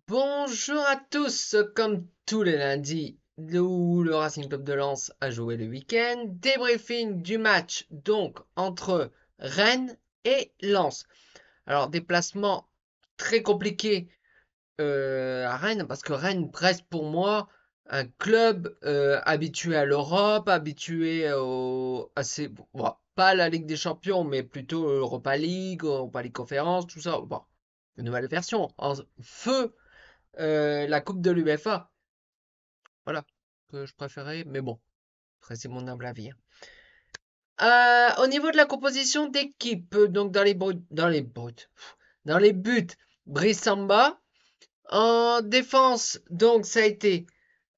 Bonjour à tous, comme tous les lundis où le Racing Club de Lens a joué le week-end, débriefing du match donc entre Rennes et Lens. Alors déplacement très compliqué à Rennes parce que Rennes reste pour moi un club habitué à l'Europe, habitué bon, pas à la Ligue des Champions mais plutôt Europa League Conférence, tout ça. Bon, une nouvelle version en feu la coupe de l'UEFA, voilà, que je préférais, mais bon, après c'est mon humble avis, hein. Au niveau de la composition d'équipe, donc dans les buts, Brice Samba. En défense, donc ça a été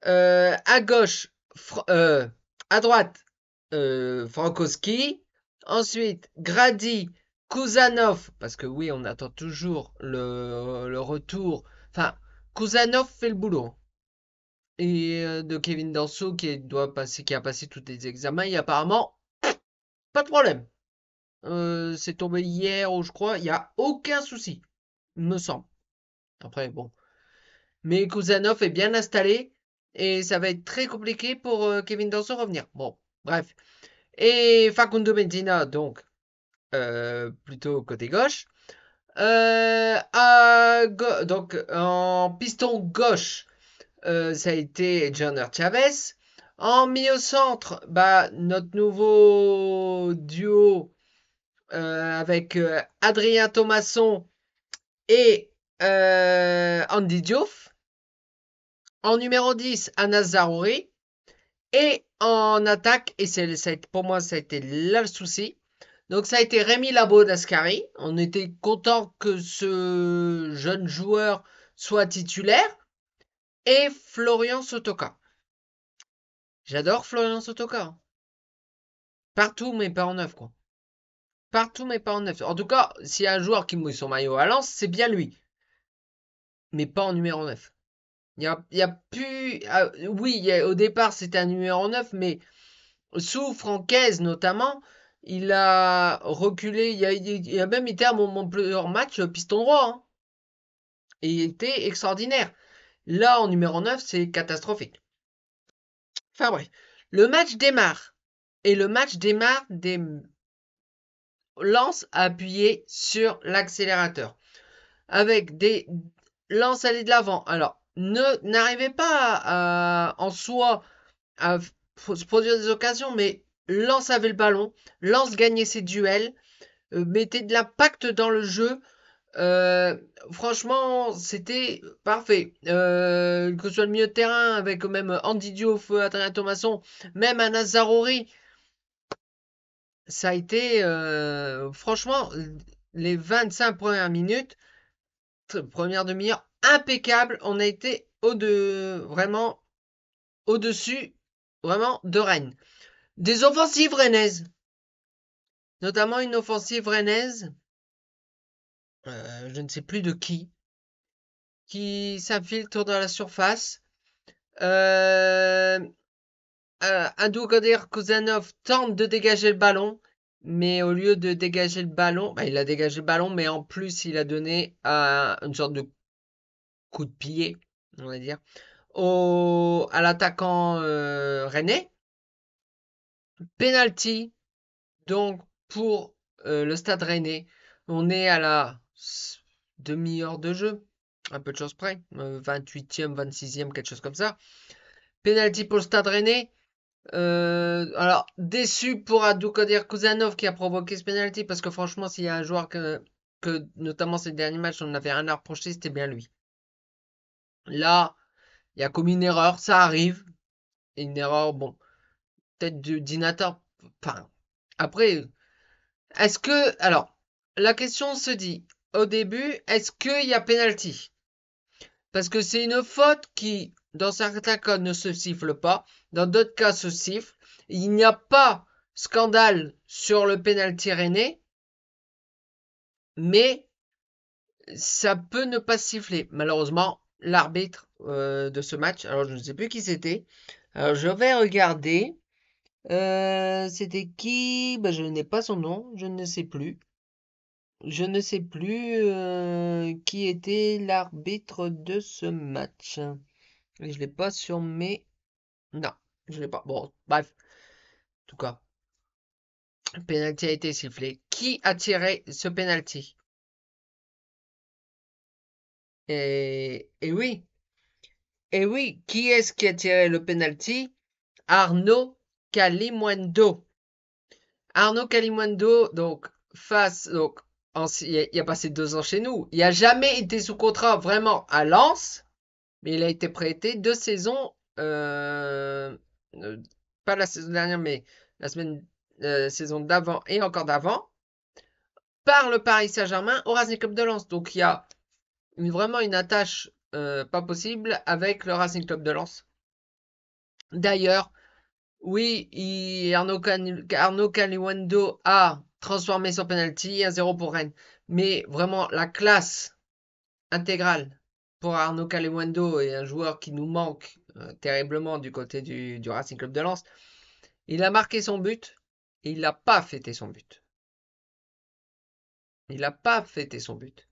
à gauche, à droite, Frankowski. Ensuite, Grady, Kuzanov, parce que oui, on attend toujours le retour. Enfin, Kuzanov fait le boulot et de Kevin Danso qui a passé tous les examens et apparemment pas de problème. C'est tombé hier ou je crois, il n'y a aucun souci, me semble. Après bon, mais Kuzanov est bien installé et ça va être très compliqué pour Kevin Danso revenir. Bon, bref. Et Facundo Medina donc plutôt côté gauche. Donc en piston gauche, ça a été Joner Chavez. En milieu-centre, bah, notre nouveau duo avec Adrien Thomasson et Andy Diouf. En numéro 10, Anas Zaroury. Et en attaque, et pour moi, ça a été là le souci. Donc, ça a été Rémi Labo d'Ascari. On était content que ce jeune joueur soit titulaire. Et Florian Sotoka. J'adore Florian Sotoka. Partout, mais pas en neuf, quoi. Partout, mais pas en neuf. En tout cas, s'il y a un joueur qui mouille son maillot à Lens, c'est bien lui. Mais pas en numéro 9. Il y a plus. Oui, au départ, c'était un numéro 9, mais sous Francaise notamment, il a reculé. Il a même été à un moment plusieurs matchs piston droit, hein. Et il était extraordinaire. Là, en numéro 9, c'est catastrophique. Enfin bref. Le match démarre. Et le match démarre des Lance appuyé sur l'accélérateur. Avec des lances aller de l'avant. Alors, n'arrivez pas en soi à se produire des occasions, mais Lance avait le ballon, Lance gagnait ses duels, mettait de l'impact dans le jeu. Euh, Franchement, c'était parfait. Que ce soit le milieu de terrain avec même Andy Diouf, Adrien Thomasson, même Anas Zaroury, ça a été franchement les 25 premières minutes, première demi-heure, impeccable. On a été vraiment au-dessus, vraiment de Rennes. Des offensives rennaises, notamment une offensive rennaise, je ne sais plus de qui s'infiltre dans la surface. Euh, Abdulkadir Kozanov tente de dégager le ballon, mais au lieu de dégager le ballon, bah, il a dégagé le ballon, mais en plus il a donné une sorte de coup de pied, on va dire, à l'attaquant rennais. Penalty, donc pour le Stade Rennais, on est à la demi-heure de jeu, un peu de choses près, 28e, 26e, quelque chose comme ça. Penalty pour le Stade Rennais. Alors, déçu pour Abdulkadir Kuzanov qui a provoqué ce penalty, parce que franchement, s'il y a un joueur que notamment ces derniers matchs, on n'avait rien à reprocher, c'était bien lui. Là, il a commis une erreur, ça arrive. Une erreur, bon, peut-être d'Inata. Enfin, après, est-ce que. Alors, la question se dit, au début, est-ce qu'il y a penalty? Parce que c'est une faute qui, dans certains cas, ne se siffle pas, dans d'autres cas, se siffle. Il n'y a pas scandale sur le penalty rennais, mais ça peut ne pas siffler. Malheureusement, l'arbitre de ce match, alors je ne sais plus qui c'était. Alors je vais regarder. C'était qui? Ben, je n'ai pas son nom, je ne sais plus. Je ne sais plus qui était l'arbitre de ce match. Et je l'ai pas sur mes... Non, je l'ai pas. Bon, bref. En tout cas, le penalty a été sifflé. Qui a tiré ce penalty? Et oui, et oui, qui est-ce qui a tiré le penalty? Arnaud Calimundo. Arnaud Calimundo, donc, il a passé 2 ans chez nous. Il n'a jamais été sous contrat vraiment à Lens, mais il a été prêté 2 saisons, euh, pas la saison dernière, mais saison d'avant et encore d'avant, par le Paris Saint-Germain au Racing Club de Lens. Donc il y a vraiment une attache pas possible avec le Racing Club de Lens. D'ailleurs, oui, Arnaud Caliwando a transformé son penalty 1-0 pour Rennes. Mais vraiment, la classe intégrale pour Arnaud Caliwando et un joueur qui nous manque terriblement du côté du Racing Club de Lens. Il a marqué son but et il n'a pas fêté son but. Il n'a pas fêté son but.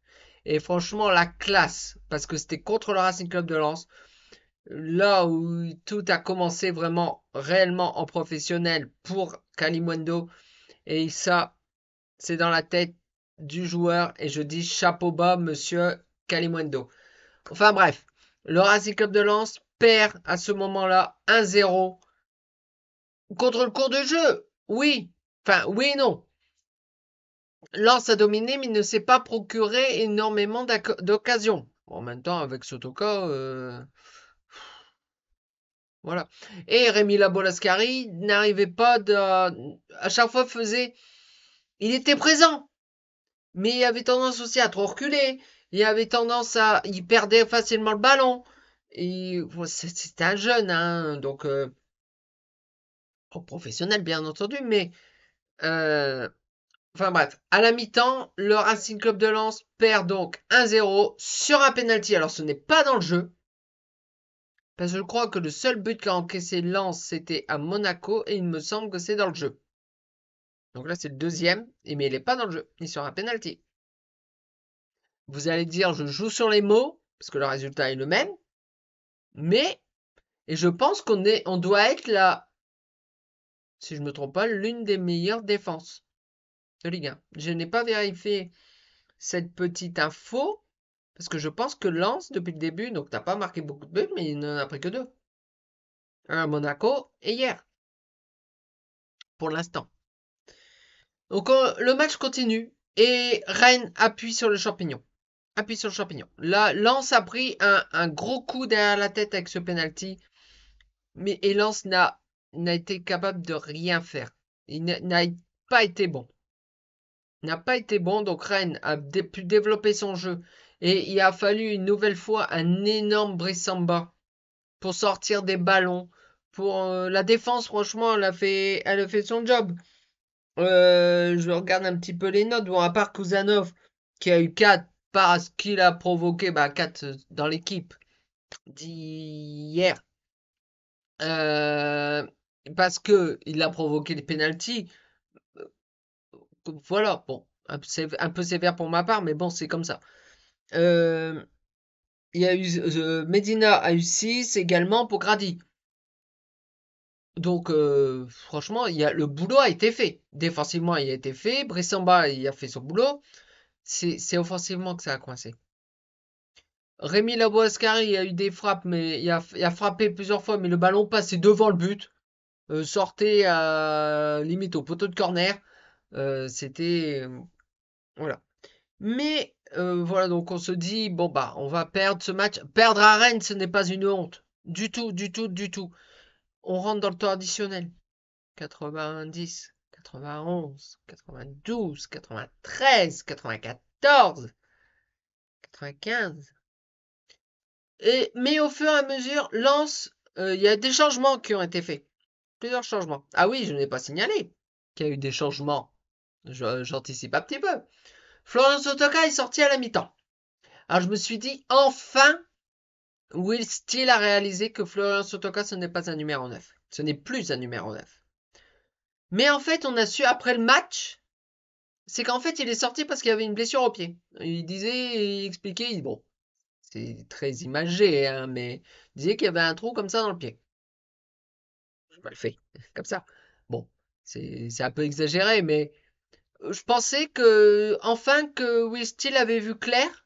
Et franchement, la classe, parce que c'était contre le Racing Club de Lens, là où tout a commencé vraiment réellement en professionnel pour Calimundo. Et ça, c'est dans la tête du joueur. Et je dis chapeau bas, monsieur Calimundo. Enfin bref, le Racing Club de Lens perd à ce moment-là 1-0 contre le cours de jeu. Oui, enfin oui et non. Lens a dominé, mais il ne s'est pas procuré énormément d'occasions. En même temps, avec Sotoka, voilà. Et Rémi Labolascari n'arrivait pas à chaque fois faisait. Il était présent, mais il avait tendance aussi à trop reculer. Il avait tendance à. Il perdait facilement le ballon. Et c'était un jeune, hein, donc professionnel bien entendu, mais euh, enfin bref, à la mi-temps, le Racing Club de Lens perd donc 1-0 sur un penalty. Alors ce n'est pas dans le jeu, parce que je crois que le seul but qu'a encaissé Lens c'était à Monaco et il me semble que c'est dans le jeu. Donc là c'est le deuxième, mais il n'est pas dans le jeu, il sur un penalty. Vous allez dire je joue sur les mots, parce que le résultat est le même, mais et je pense on doit être là, si je me trompe pas, l'une des meilleures défenses de Ligue 1. Je n'ai pas vérifié cette petite info, parce que je pense que Lens, depuis le début, donc t'as pas marqué beaucoup de buts, mais il n'en a pris que 2. Un à Monaco et hier, pour l'instant. Donc le match continue et Rennes appuie sur le champignon. Appuie sur le champignon. Là, Lens a pris un gros coup derrière la tête avec ce penalty, mais Lens n'a été capable de rien faire. Il n'a pas été bon. N'a pas été bon, donc Rennes a pu développer son jeu. Et il a fallu une nouvelle fois un énorme Brissamba pour sortir des ballons. Pour la défense, franchement, elle a fait son job. Je regarde un petit peu les notes. Bon, à part Kuzanov, qui a eu 4 parce qu'il a provoqué 4 dans l'équipe d'hier. Euh, Parce que il a provoqué les pénaltys. Voilà, bon, un peu sévère pour ma part, mais bon, c'est comme ça. Euh, il y a eu Medina a eu 6 également pour Grady. Donc franchement, le boulot a été fait. Défensivement, il a été fait. Bressamba, il a fait son boulot. C'est offensivement que ça a coincé. Rémi Laboascari a eu des frappes, mais il a frappé plusieurs fois, mais le ballon passait devant le but. Sortait à limite au poteau de corner. C'était voilà. Mais voilà, donc on se dit, bon bah, on va perdre ce match. Perdre à Rennes, ce n'est pas une honte. Du tout, du tout, du tout. On rentre dans le temps additionnel. 90, 91, 92, 93, 94, 95. Mais au fur et à mesure, Lens, il y a des changements qui ont été faits. Plusieurs changements. Ah oui, je n'ai pas signalé qu'il y a eu des changements. J'anticipe un petit peu. Florian Sotoka est sorti à la mi-temps. Alors je me suis dit, enfin, Will Steele a réalisé que Florian Sotoka, ce n'est pas un numéro 9. Ce n'est plus un numéro 9. Mais en fait, on a su après le match, c'est qu'en fait, il est sorti parce qu'il avait une blessure au pied. Il expliquait, bon, c'est très imagé, hein, mais il disait qu'il y avait un trou comme ça dans le pied. Je le fais, comme ça. Bon, c'est un peu exagéré, mais je pensais que, enfin, que Will Steele avait vu clair,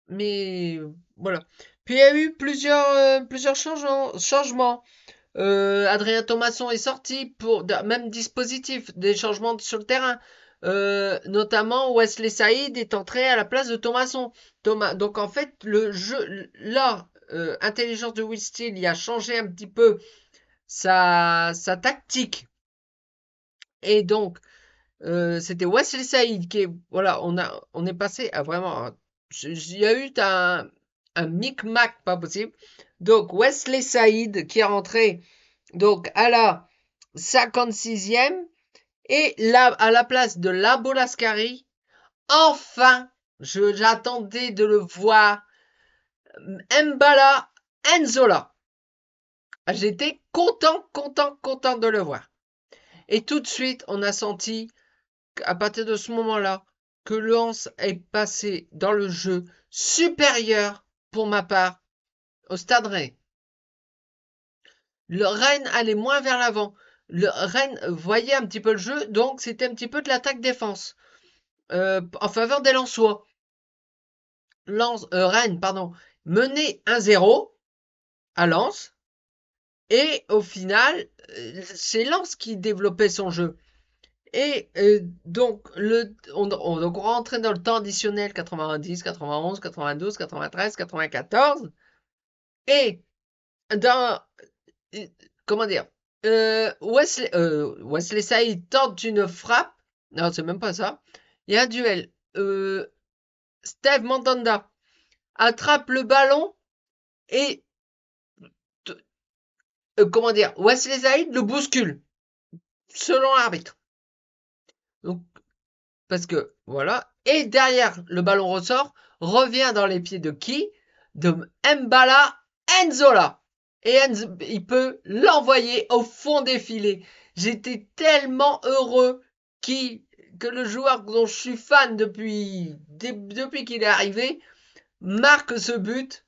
mais voilà. Puis il y a eu plusieurs changements. Adrien Thomasson est sorti pour même dispositif, des changements sur le terrain. Notamment Wesley Saïd est entré à la place de Thomasson. Donc en fait, le jeu, là, intelligence de Will Steele, il a changé un petit peu sa tactique. Et donc, c'était Wesley Saïd qui est, voilà, on est passé à vraiment, il y a eu un micmac pas possible. Donc Wesley Saïd qui est rentré donc à la 56e et là à la place de Labo Lascari, enfin, j'attendais de le voir, Mbala Enzola. J'étais content de le voir. Et tout de suite, on a senti à partir de ce moment-là, que Lens est passé dans le jeu supérieur, pour ma part, au Stade Rennais. Le Rennes allait moins vers l'avant. Le Rennes voyait un petit peu le jeu, donc c'était un petit peu de l'attaque-défense en faveur des Lensois. Rennes, pardon, menait 1-0 à Lens, et au final, c'est Lens qui développait son jeu. Et donc, on rentrait dans le temps additionnel 90, 91, 92, 93, 94. Et dans, euh, comment dire, Wesley Saïd tente une frappe. Non, c'est même pas ça. Il y a un duel. Steve Mandanda attrape le ballon et, comment dire, Wesley Saïd le bouscule, selon l'arbitre. Donc, parce que, voilà. Et derrière, le ballon ressort, revient dans les pieds de qui? De Mbala Enzola. Et il peut l'envoyer au fond des filets. J'étais tellement heureux que le joueur dont je suis fan depuis qu'il est arrivé marque ce but.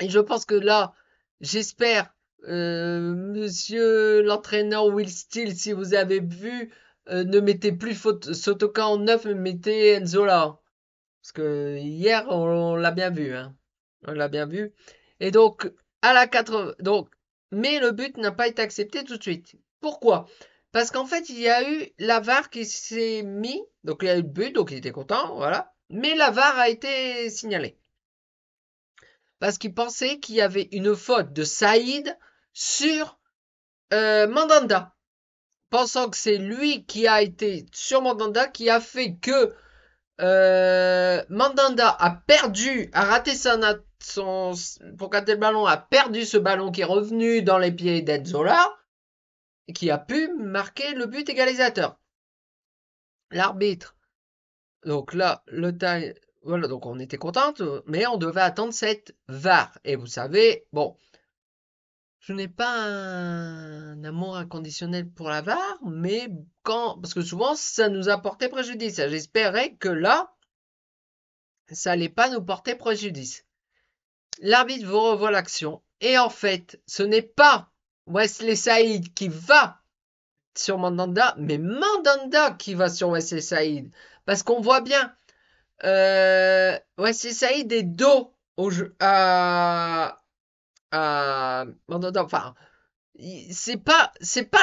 Et je pense que là, j'espère, monsieur l'entraîneur Will Steele, si vous avez vu, ne mettez plus Sotoka en neuf, mais mettez Enzola. Parce que hier, on l'a bien vu, hein. On l'a bien vu. Et donc, à la 80, donc, mais le but n'a pas été accepté tout de suite. Pourquoi? Parce qu'en fait, il y a eu la VAR qui s'est mis, donc il y a eu le but, donc il était content, voilà. Mais la VAR a été signalée. Parce qu'il pensait qu'il y avait une faute de Saïd sur Mandanda. Pensant que c'est lui qui a été sur Mandanda qui a fait que Mandanda a raté pour capter le ballon, a perdu ce ballon qui est revenu dans les pieds d'Enzola et qui a pu marquer le but égalisateur. L'arbitre, donc là, le time, voilà, donc on était contente, mais on devait attendre cette VAR. Et vous savez, bon, je n'ai pas un amour inconditionnel pour la VAR, mais parce que souvent ça nous a porté préjudice. J'espérais que là, ça allait pas nous porter préjudice. L'arbitre vous revoit l'action, et en fait, ce n'est pas Wesley Saïd qui va sur Mandanda, mais Mandanda qui va sur Wesley Saïd. Parce qu'on voit bien, Wesley Saïd est dos au jeu, à Mandanda. Enfin, c'est pas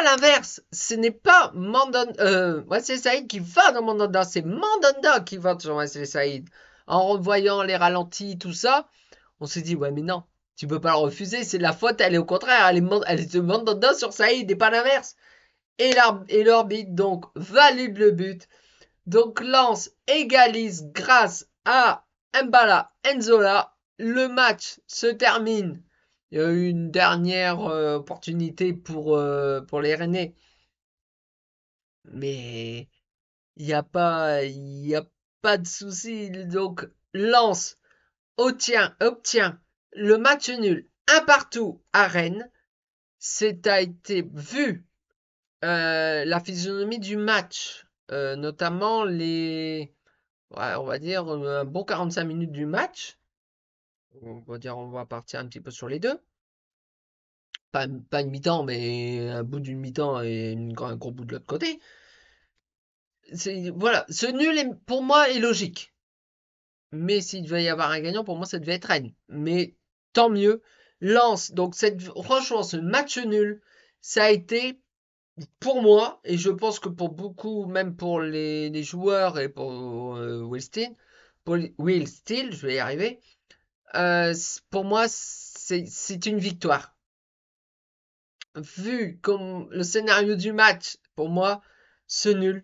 l'inverse. Ce n'est pas Wesley Saïd qui va dans Mandanda, c'est Mandanda qui va sur Wesley Saïd. En revoyant les ralentis, tout ça, on s'est dit, ouais, mais non, tu peux pas le refuser, c'est de la faute, elle est au contraire, elle est de Mandanda sur Saïd et pas l'inverse. Et l'orbitre, donc, valide le but. Donc, Lens égalise grâce à Mbala Enzola. Le match se termine. Il y a eu une dernière opportunité pour les Rennais. Mais il y a pas de souci. Donc, Lens obtient le match nul un partout à Rennes. C'est a été vu la physionomie du match notamment ouais, on va dire un bon 45 minutes du match. On va dire, on va partir un petit peu sur les deux. Pas une mi-temps, mais un bout d'une mi-temps et un gros bout de l'autre côté. Voilà, ce nul pour moi est logique. Mais s'il devait y avoir un gagnant, pour moi, ça devait être Rennes. Mais tant mieux. Lens, donc franchement, ce match nul, ça a été pour moi, et je pense que pour beaucoup, même pour les joueurs et pour Will Steele, je vais y arriver, pour moi, c'est une victoire. Vu comme le scénario du match, pour moi, ce nul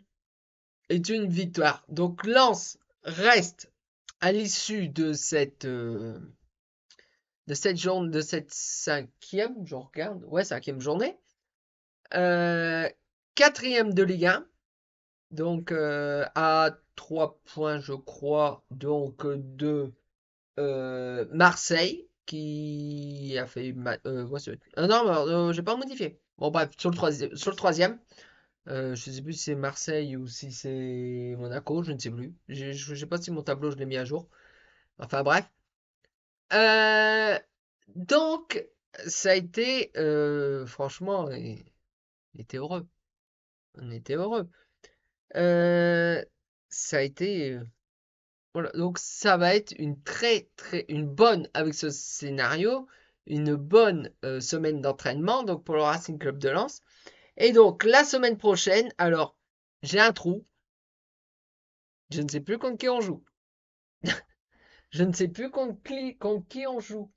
est une victoire. Donc Lens reste à l'issue de cette cinquième, je regarde, ouais, cinquième journée, euh, quatrième de Ligue 1, donc à 3 points, je crois, donc de Marseille, qui a fait... non, j'ai pas modifié. Bon, bref, sur le troisième, je sais plus si c'est Marseille ou si c'est Monaco, je ne sais plus. Je sais pas si mon tableau, je l'ai mis à jour. Enfin, bref. Euh, donc, ça a été, franchement, on était heureux. On était heureux. Euh, ça a été, voilà. Donc, ça va être une bonne, avec ce scénario, une bonne semaine d'entraînement, donc pour le Racing Club de Lens. Et donc, la semaine prochaine, alors, j'ai un trou. Je ne sais plus contre qui on joue. Je ne sais plus contre qui on joue.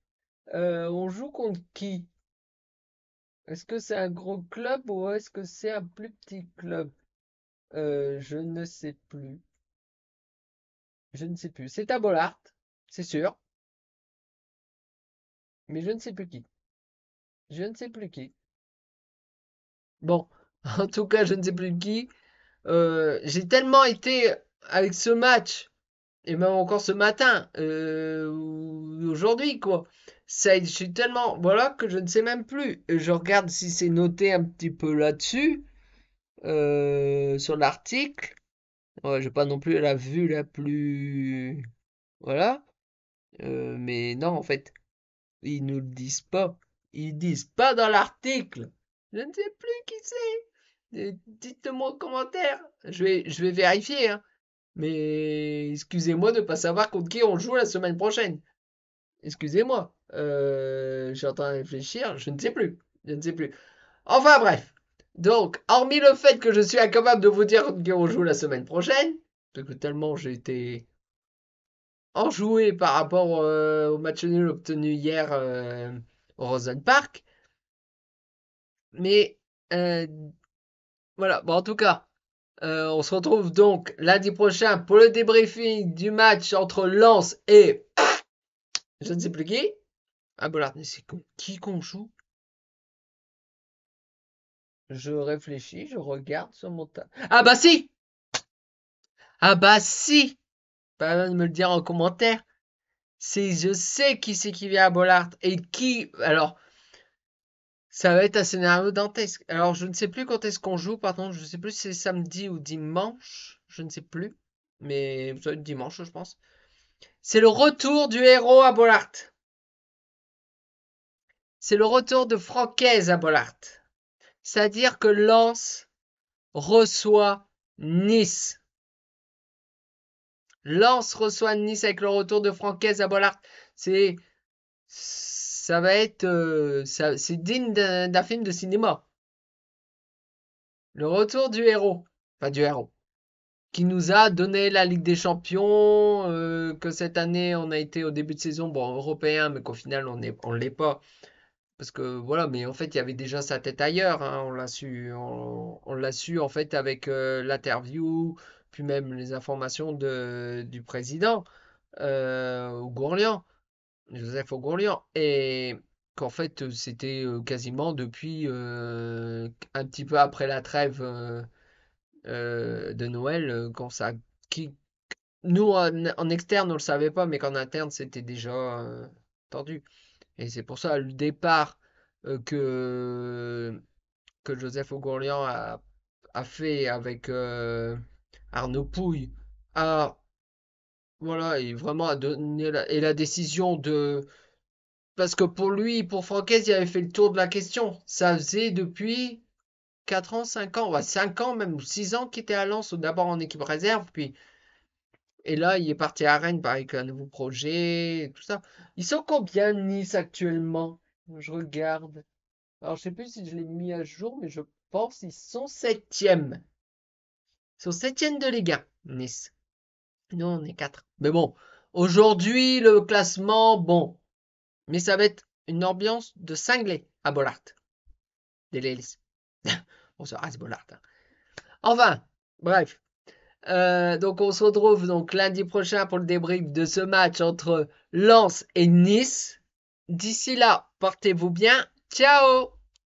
On joue contre qui? Est-ce que c'est un gros club ou est-ce que c'est un plus petit club? Je ne sais plus. Je ne sais plus. C'est à Bollard, c'est sûr, mais je ne sais plus qui. Je ne sais plus qui. Bon, en tout cas, je ne sais plus qui. J'ai tellement été avec ce match, et même encore ce matin, ou aujourd'hui, quoi. Je suis tellement, voilà, que je ne sais même plus. Je regarde si c'est noté un petit peu là-dessus, sur l'article. Ouais, j'ai pas non plus la vue la plus... Voilà. Mais non, en fait, ils nous le disent pas. Ils disent pas dans l'article. Je ne sais plus qui c'est. Dites-moi en commentaire. Je vais vérifier, hein. Mais excusez-moi de ne pas savoir contre qui on joue la semaine prochaine. Excusez-moi. Je suis en train de réfléchir. Je ne sais plus. Je ne sais plus. Enfin bref. Donc, hormis le fait que je suis incapable de vous dire contre qui on joue la semaine prochaine, parce que tellement j'ai été enjoué par rapport au match nul obtenu hier au Rosen Park. Mais euh, voilà, bon, en tout cas, on se retrouve donc lundi prochain pour le débriefing du match entre Lens et je ne sais plus qui. Ah, voilà, c'est qui qu'on joue? Je réfléchis, je regarde sur mon tas. Ah bah si! Ah bah si! Pas besoin de me le dire en commentaire. Je sais qui c'est qui vient à Bollard et qui. Alors, ça va être un scénario dantesque. Alors, je ne sais plus quand est-ce qu'on joue, pardon. Je ne sais plus si c'est samedi ou dimanche. Je ne sais plus. Mais ça va être dimanche, je pense. C'est le retour du héros à Bollard. C'est le retour de Francaise à Bollard. C'est-à-dire que Lens reçoit Nice. Lens reçoit Nice avec le retour de Francaise à Bollard. C'est, ça va être, c'est digne d'un film de cinéma. Le retour du héros. Enfin, du héros. Qui nous a donné la Ligue des Champions, que cette année on a été au début de saison, bon, européen, mais qu'au final on l'est pas. Parce que voilà, mais en fait il y avait déjà sa tête ailleurs, hein, on l'a su en fait avec l'interview, puis même les informations du président, Gourlian, Joseph Gourlian, et qu'en fait c'était quasiment depuis un petit peu après la trêve de Noël, quand ça, qui, nous en externe on le savait pas, mais qu'en interne c'était déjà tendu. Et c'est pour ça le départ que Joseph Ogourlian a fait avec Arnaud Pouille a, voilà, et vraiment a donné la décision de. Parce que pour lui, pour Franquès, il avait fait le tour de la question. Ça faisait depuis 4 ans, 5 ans, 5 ans même, ou 6 ans qu'il était à Lens, d'abord en équipe réserve, puis et là, il est parti à Rennes avec un nouveau projet, et tout ça. Ils sont combien Nice actuellement? Je regarde. Alors, je sais plus si je l'ai mis à jour, mais je pense qu'ils sont septième. Ils sont septième de Ligue 1, Nice. Nous, on est 4. Mais bon, aujourd'hui, le classement, bon. Mais ça va être une ambiance de cinglé à Bollard. Des Lils. On se rase Bollard. Hein. Enfin, bref. Donc on se retrouve donc lundi prochain pour le débrief de ce match entre Lens et Nice. D'ici là, portez-vous bien. Ciao!